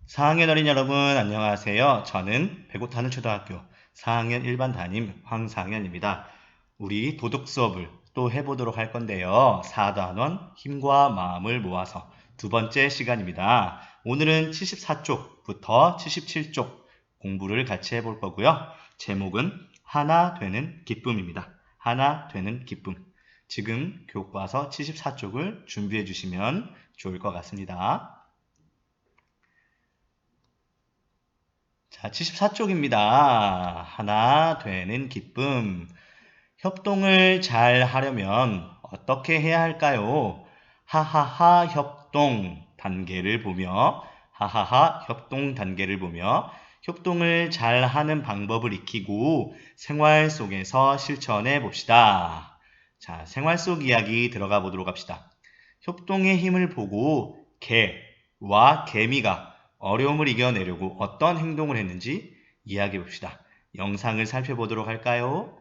4학년 어린이 여러분 안녕하세요. 저는 배고타는초등학교 4학년 1반 담임 황상현입니다. 우리 도덕 수업을 또 해보도록 할 건데요. 4단원 힘과 마음을 모아서 두 번째 시간입니다. 오늘은 74쪽부터 77쪽 공부를 같이 해볼 거고요. 제목은 하나 되는 기쁨입니다. 하나 되는 기쁨. 지금 교과서 74쪽을 준비해 주시면 좋을 것 같습니다. 자, 74쪽입니다. 하나 되는 기쁨. 협동을 잘 하려면 어떻게 해야 할까요? 하하하 협동 단계를 보며 협동을 잘 하는 방법을 익히고 생활 속에서 실천해 봅시다. 자, 생활 속 이야기 들어가 보도록 합시다. 협동의 힘을 보고 개와 개미가 어려움을 이겨내려고 어떤 행동을 했는지 이야기해 봅시다. 영상을 살펴보도록 할까요?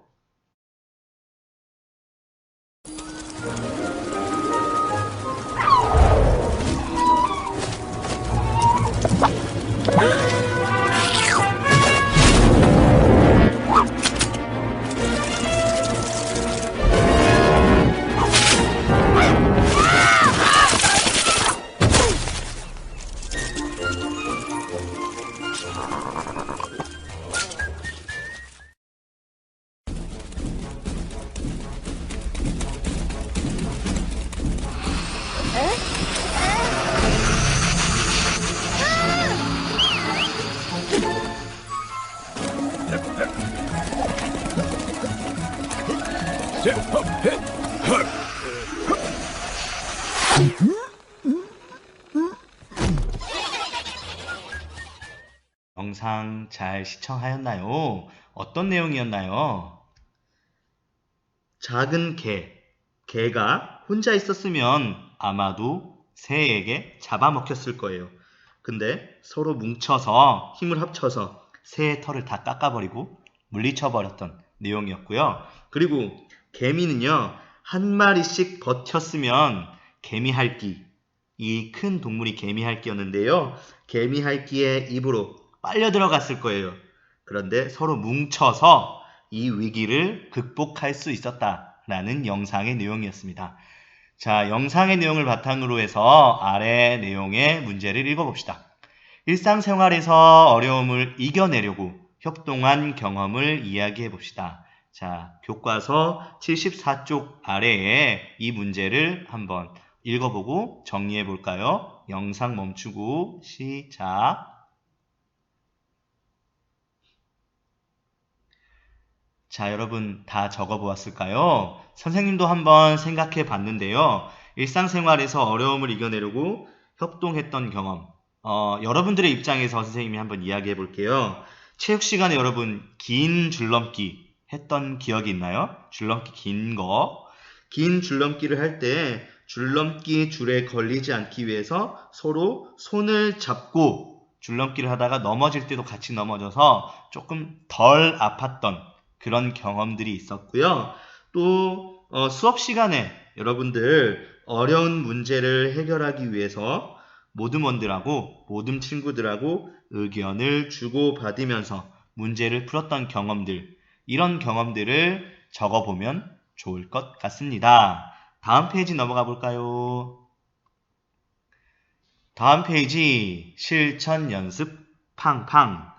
영상 잘 시청하였나요? 어떤 내용이었나요? 작은 개가 혼자 있었으면 아마도 새에게 잡아먹혔을 거예요. 근데 서로 뭉쳐서 힘을 합쳐서 새의 털을 다 깎아버리고 물리쳐버렸던 내용이었고요. 그리고 개미는요, 한 마리씩 버텼으면 개미핥기, 이 큰 동물이 개미핥기였는데요. 개미핥기의 입으로 빨려 들어갔을 거예요. 그런데 서로 뭉쳐서 이 위기를 극복할 수 있었다라는 영상의 내용이었습니다. 자, 영상의 내용을 바탕으로 해서 아래 내용의 문제를 읽어봅시다. 일상생활에서 어려움을 이겨내려고 협동한 경험을 이야기해 봅시다. 자, 교과서 74쪽 아래에 이 문제를 한번 읽어보고 정리해 볼까요? 영상 멈추고 시작. 자, 여러분 다 적어보았을까요? 선생님도 한번 생각해 봤는데요. 일상생활에서 어려움을 이겨내려고 협동했던 경험. 여러분들의 입장에서 선생님이 한번 이야기해 볼게요. 체육 시간에 여러분 긴 줄넘기 했던 기억이 있나요? 줄넘기 긴 거. 긴 줄넘기를 할 때 줄넘기 줄에 걸리지 않기 위해서 서로 손을 잡고 줄넘기를 하다가 넘어질 때도 같이 넘어져서 조금 덜 아팠던 그런 경험들이 있었고요. 또 수업 시간에 여러분들 어려운 문제를 해결하기 위해서 모든 친구들하고 의견을 주고받으면서 문제를 풀었던 경험들, 이런 경험들을 적어보면 좋을 것 같습니다. 다음 페이지 넘어가 볼까요? 다음 페이지 실천 연습 팡팡.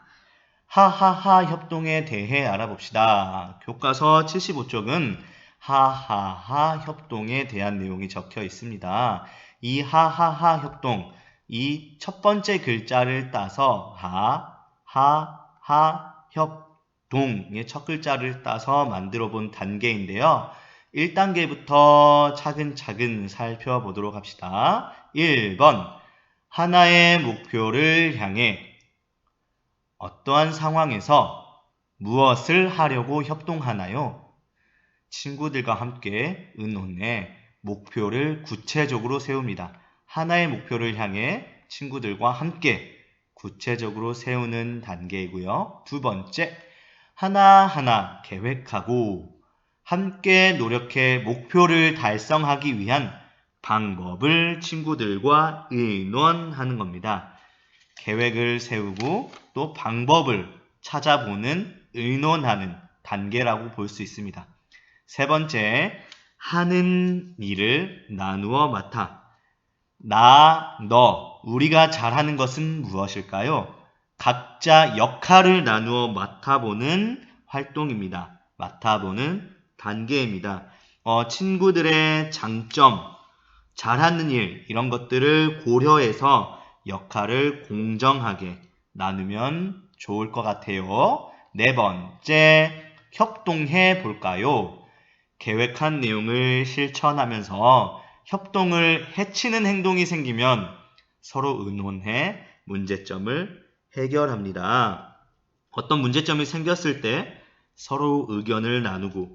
하하하 협동에 대해 알아봅시다. 교과서 75쪽은 하하하 협동에 대한 내용이 적혀 있습니다. 이 하하하 협동, 이 첫 번째 글자를 따서 하하하 협동의 첫 글자를 따서 만들어 본 단계인데요. 1단계부터 차근차근 살펴보도록 합시다. 1번, 하나의 목표를 향해 어떠한 상황에서 무엇을 하려고 협동하나요? 친구들과 함께 의논해 목표를 구체적으로 세웁니다. 하나의 목표를 향해 친구들과 함께 구체적으로 세우는 단계이고요. 두 번째, 하나하나 계획하고 함께 노력해 목표를 달성하기 위한 방법을 친구들과 의논하는 겁니다. 계획을 세우고 또 방법을 찾아보는, 의논하는 단계라고 볼 수 있습니다. 세 번째, 하는 일을 나누어 맡아. 나, 너, 우리가 잘하는 것은 무엇일까요? 각자 역할을 나누어 맡아보는 활동입니다. 맡아보는 단계입니다. 친구들의 장점, 잘하는 일, 이런 것들을 고려해서 역할을 공정하게 나누면 좋을 것 같아요. 네 번째, 협동해 볼까요? 계획한 내용을 실천하면서 협동을 해치는 행동이 생기면 서로 의논해 문제점을 해결합니다. 어떤 문제점이 생겼을 때 서로 의견을 나누고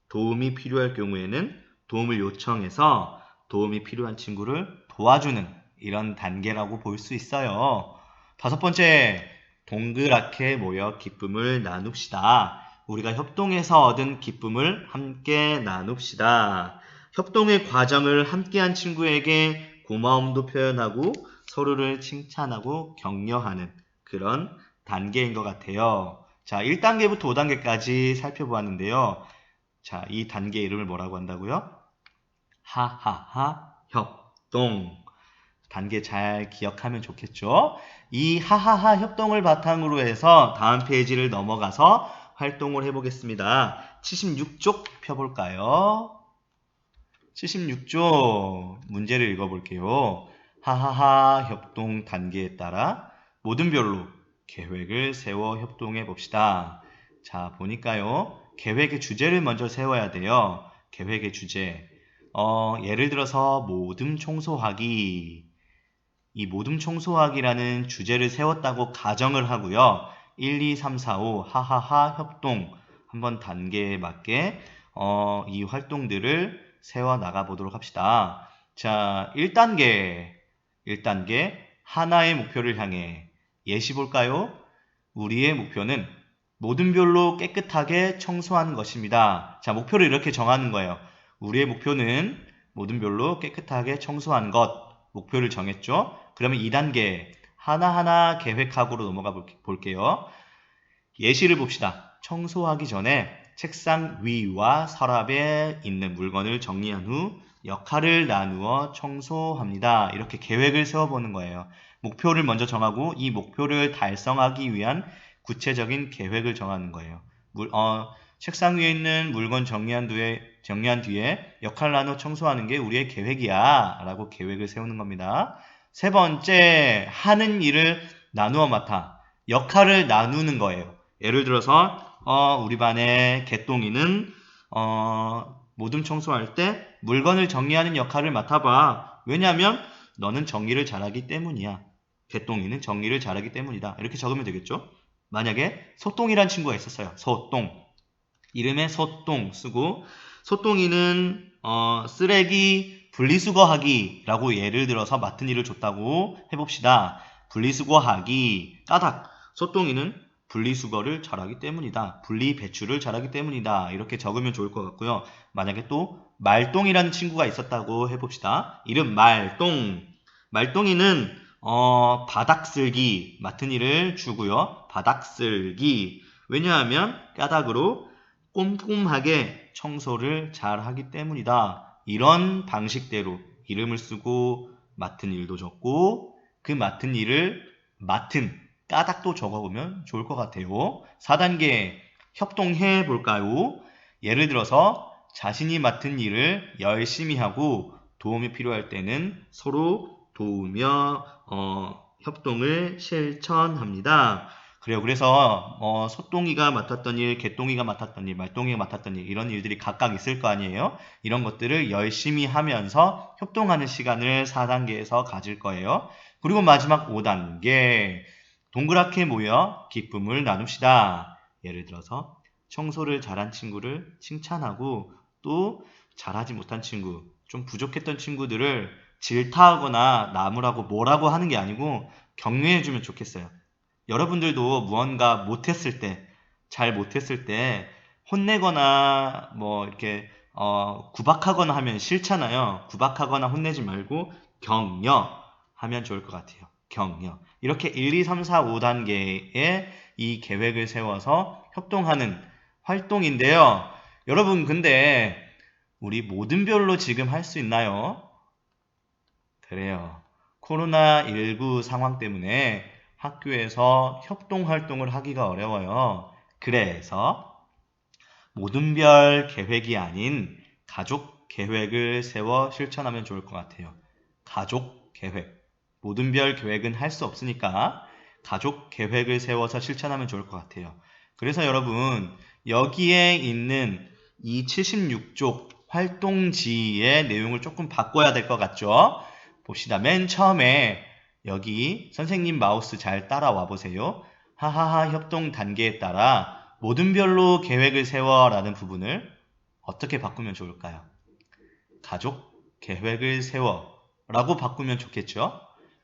도움이 필요할 경우에는 도움을 요청해서 도움이 필요한 친구를 도와주는 이런 단계라고 볼 수 있어요. 다섯 번째, 동그랗게 모여 기쁨을 나눕시다. 우리가 협동해서 얻은 기쁨을 함께 나눕시다. 협동의 과정을 함께한 친구에게 고마움도 표현하고 서로를 칭찬하고 격려하는 그런 단계인 것 같아요. 자, 1단계부터 5단계까지 살펴보았는데요. 자, 이 단계 이름을 뭐라고 한다고요? 하하하 협동. 단계 잘 기억하면 좋겠죠? 이 하하하 협동을 바탕으로 해서 다음 페이지를 넘어가서 활동을 해보겠습니다. 76쪽 펴볼까요? 76쪽 문제를 읽어볼게요. 하하하 협동 단계에 따라 모든 별로 계획을 세워 협동해 봅시다. 자, 보니까요. 계획의 주제를 먼저 세워야 돼요. 계획의 주제. 예를 들어서 모둠 청소하기. 이 모둠 청소하기라는 주제를 세웠다고 가정을 하고요. 1, 2, 3, 4, 5 하하하 협동 한번 단계에 맞게 이 활동들을 세워 나가 보도록 합시다. 자, 1단계 하나의 목표를 향해 예시 볼까요? 우리의 목표는 모든 별로 깨끗하게 청소하는 것입니다. 자, 목표를 이렇게 정하는 거예요. 우리의 목표는 모든 별로 깨끗하게 청소하는 것. 목표를 정했죠? 그러면 2단계 하나하나 계획하고로 넘어가 볼게요. 예시를 봅시다. 청소하기 전에 책상 위와 서랍에 있는 물건을 정리한 후 역할을 나누어 청소합니다. 이렇게 계획을 세워보는 거예요. 목표를 먼저 정하고 이 목표를 달성하기 위한 구체적인 계획을 정하는 거예요. 책상 위에 있는 물건 정리한 뒤에 역할 나누어 청소하는 게 우리의 계획이야 라고 계획을 세우는 겁니다. 세 번째, 하는 일을 나누어 맡아. 역할을 나누는 거예요. 예를 들어서 우리 반의 개똥이는 모둠 청소할 때 물건을 정리하는 역할을 맡아봐. 왜냐하면 너는 정리를 잘하기 때문이야. 개똥이는 정리를 잘하기 때문이다. 이렇게 적으면 되겠죠? 만약에 소똥이란 친구가 있었어요. 소똥. 이름에 소똥 쓰고 소똥이는 쓰레기 분리수거하기라고 예를 들어서 맡은 일을 줬다고 해봅시다. 분리수거하기 까닭 소똥이는 분리수거를 잘하기 때문이다. 분리배출을 잘하기 때문이다. 이렇게 적으면 좋을 것 같고요. 만약에 또 말똥이라는 친구가 있었다고 해봅시다. 이름 말똥. 말똥이는 바닥쓸기 맡은 일을 주고요. 바닥쓸기. 왜냐하면 까닭으로 꼼꼼하게 청소를 잘 하기 때문이다. 이런 방식대로 이름을 쓰고 맡은 일도 적고 그 맡은 일을 맡은 까닭도 적어보면 좋을 것 같아요. 4단계 협동해 볼까요? 예를 들어서 자신이 맡은 일을 열심히 하고 도움이 필요할 때는 서로 도우며 협동을 실천합니다. 그래요. 그래서 소똥이가 맡았던 일, 개똥이가 맡았던 일, 말똥이가 맡았던 일 이런 일들이 각각 있을 거 아니에요. 이런 것들을 열심히 하면서 협동하는 시간을 4단계에서 가질 거예요. 그리고 마지막 5단계 동그랗게 모여 기쁨을 나눕시다. 예를 들어서 청소를 잘한 친구를 칭찬하고 또 잘하지 못한 친구, 좀 부족했던 친구들을 질타하거나 나무라고 뭐라고 하는 게 아니고 격려해주면 좋겠어요. 여러분들도 무언가 못했을 때, 잘 못했을 때 혼내거나 뭐 이렇게 구박하거나 하면 싫잖아요. 구박하거나 혼내지 말고 격려하면 좋을 것 같아요. 경 이렇게 1, 2, 3, 4, 5단계의 이 계획을 세워서 협동하는 활동인데요. 여러분 근데 우리 모든 별로 지금 할 수 있나요? 그래요. 코로나19 상황 때문에 학교에서 협동 활동을 하기가 어려워요. 그래서 모든 별 계획이 아닌 가족 계획을 세워 실천하면 좋을 것 같아요. 가족 계획. 모든 별 계획은 할 수 없으니까 가족 계획을 세워서 실천하면 좋을 것 같아요. 그래서 여러분 여기에 있는 이 76쪽 활동지의 내용을 조금 바꿔야 될 것 같죠? 봅시다. 맨 처음에 여기 선생님 마우스 잘 따라와 보세요. 하하하 협동 단계에 따라 모든 별로 계획을 세워 라는 부분을 어떻게 바꾸면 좋을까요? 가족 계획을 세워 라고 바꾸면 좋겠죠?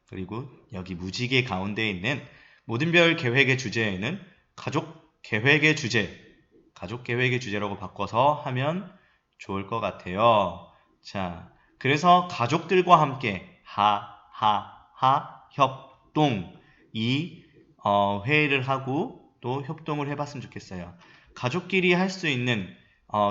그리고 여기 무지개 가운데 있는 모든 별 계획의 주제에는 가족 계획의 주제라고 바꿔서 하면 좋을 것 같아요. 자, 그래서 가족들과 함께 협동 이 회의를 하고 또 협동을 해봤으면 좋겠어요. 가족끼리 할 수 있는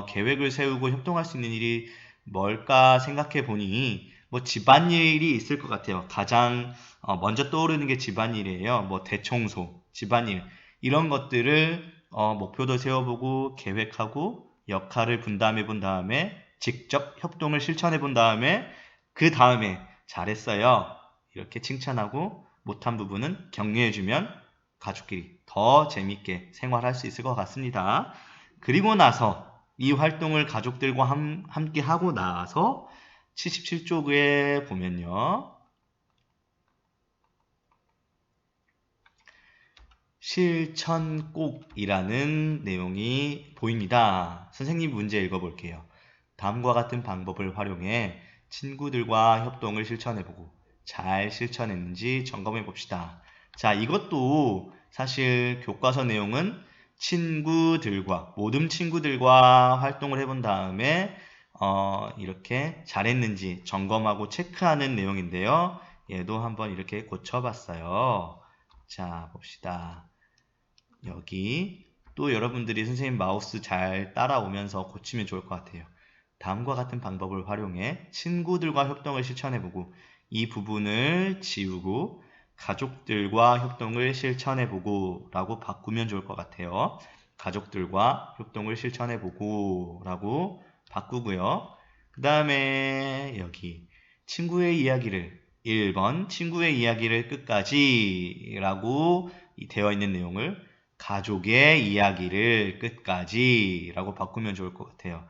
계획을 세우고 협동할 수 있는 일이 뭘까 생각해 보니 뭐 집안일이 있을 것 같아요. 가장 먼저 떠오르는 게 집안일이에요. 뭐 대청소, 집안일 이런 것들을 목표도 세워보고 계획하고 역할을 분담해 본 다음에 직접 협동을 실천해 본 다음에 그 다음에 잘했어요. 이렇게 칭찬하고 못한 부분은 격려해주면 가족끼리 더 재밌게 생활할 수 있을 것 같습니다. 그리고 나서 이 활동을 가족들과 함께 하고 나서 77쪽에 보면요. 실천 꼭이라는 내용이 보입니다. 선생님 문제 읽어볼게요. 다음과 같은 방법을 활용해 친구들과 협동을 실천해보고 잘 실천했는지 점검해 봅시다. 자, 이것도 사실 교과서 내용은 모든 친구들과 활동을 해본 다음에 이렇게 잘했는지 점검하고 체크하는 내용인데요. 얘도 한번 이렇게 고쳐봤어요. 자, 봅시다. 여기 또 여러분들이 선생님 마우스 잘 따라오면서 고치면 좋을 것 같아요. 다음과 같은 방법을 활용해 친구들과 협동을 실천해보고 이 부분을 지우고 가족들과 협동을 실천해보고 라고 바꾸면 좋을 것 같아요. 가족들과 협동을 실천해보고 라고 바꾸고요. 그 다음에 여기 친구의 이야기를 1번 친구의 이야기를 끝까지 라고 되어 있는 내용을 가족의 이야기를 끝까지 라고 바꾸면 좋을 것 같아요.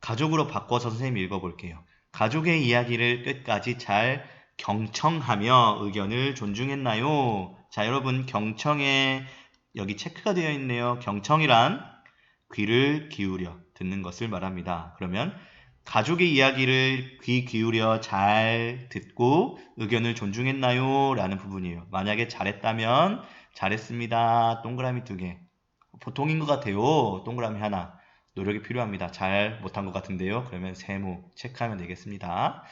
가족으로 바꿔서 선생님이 읽어볼게요. 가족의 이야기를 끝까지 잘 경청하며 의견을 존중했나요? 자, 여러분 경청에 여기 체크가 되어 있네요. 경청이란 귀를 기울여 듣는 것을 말합니다. 그러면 가족의 이야기를 귀 기울여 잘 듣고 의견을 존중했나요? 라는 부분이에요. 만약에 잘했다면 잘했습니다. 동그라미 2개. 보통인 것 같아요. 동그라미 하나. 노력이 필요합니다. 잘 못한 것 같은데요. 그러면 세모 체크하면 되겠습니다.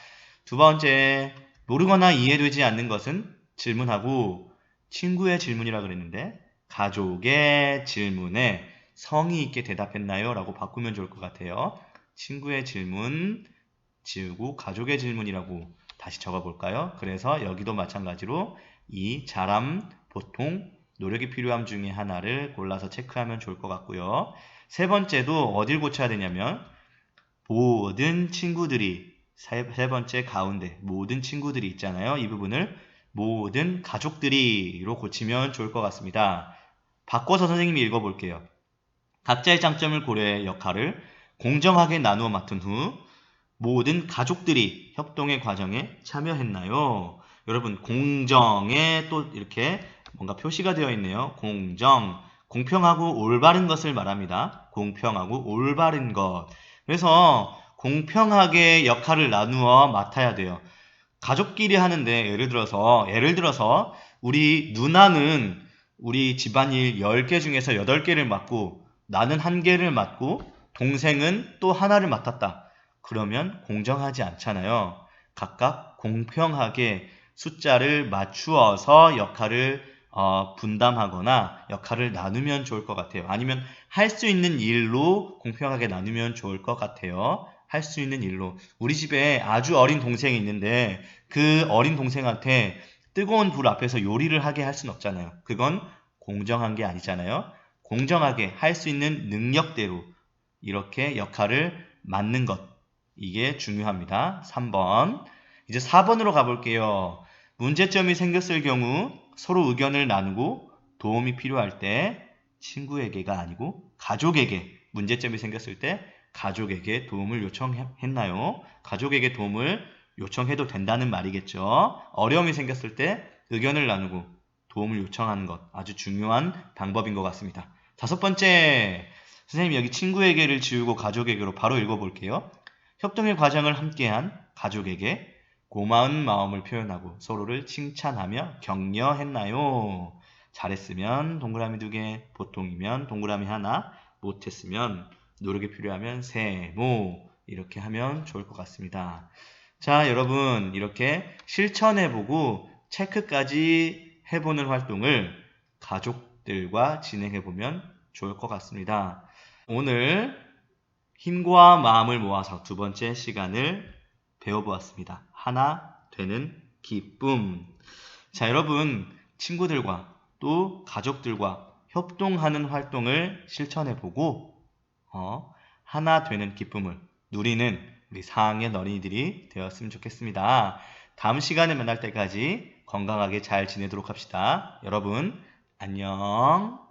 두 번째, 모르거나 이해되지 않는 것은 질문하고 친구의 질문이라 그랬는데 가족의 질문에 성의 있게 대답했나요? 라고 바꾸면 좋을 것 같아요. 친구의 질문 지우고 가족의 질문이라고 다시 적어볼까요? 그래서 여기도 마찬가지로 이 잘함, 보통, 노력이 필요함 중에 하나를 골라서 체크하면 좋을 것 같고요. 세 번째도 어딜 고쳐야 되냐면 모든 친구들이 세 번째 가운데 모든 친구들이 있잖아요. 이 부분을 모든 가족들이로 고치면 좋을 것 같습니다. 바꿔서 선생님이 읽어볼게요. 각자의 장점을 고려해 역할을 공정하게 나누어 맡은 후 모든 가족들이 협동의 과정에 참여했나요? 여러분 공정에 또 이렇게 뭔가 표시가 되어 있네요. 공정, 공평하고 올바른 것을 말합니다. 공평하고 올바른 것. 그래서 공평하게 역할을 나누어 맡아야 돼요. 가족끼리 하는데 예를 들어서 우리 누나는 우리 집안일 10개 중에서 8개를 맡고 나는 1개를 맡고 동생은 또 하나를 맡았다. 그러면 공정하지 않잖아요. 각각 공평하게 숫자를 맞추어서 역할을 분담하거나 역할을 나누면 좋을 것 같아요. 아니면 할 수 있는 일로 공평하게 나누면 좋을 것 같아요. 할 수 있는 일로. 우리 집에 아주 어린 동생이 있는데 그 어린 동생한테 뜨거운 불 앞에서 요리를 하게 할 수는 없잖아요. 그건 공정한 게 아니잖아요. 공정하게 할 수 있는 능력대로 이렇게 역할을 맡는 것. 이게 중요합니다. 3번. 이제 4번으로 가볼게요. 문제점이 생겼을 경우 서로 의견을 나누고 도움이 필요할 때 친구에게가 아니고 가족에게 문제점이 생겼을 때 가족에게 도움을 요청했나요? 가족에게 도움을 요청해도 된다는 말이겠죠. 어려움이 생겼을 때 의견을 나누고 도움을 요청하는 것 아주 중요한 방법인 것 같습니다. 5번째, 선생님이 여기 친구에게를 지우고 가족에게로 바로 읽어볼게요. 협동의 과정을 함께한 가족에게 고마운 마음을 표현하고 서로를 칭찬하며 격려했나요? 잘했으면 동그라미 2개, 보통이면 동그라미 하나, 못했으면 노력이 필요하면 세모 이렇게 하면 좋을 것 같습니다. 자, 여러분 이렇게 실천해보고 체크까지 해보는 활동을 가족들과 진행해보면 좋을 것 같습니다. 오늘 힘과 마음을 모아서 2번째 시간을 배워보았습니다. 하나 되는 기쁨. 자, 여러분 친구들과 또 가족들과 협동하는 활동을 실천해보고 하나 되는 기쁨을 누리는 우리 4학년 어린이들이 되었으면 좋겠습니다. 다음 시간에 만날 때까지 건강하게 잘 지내도록 합시다. 여러분 안녕.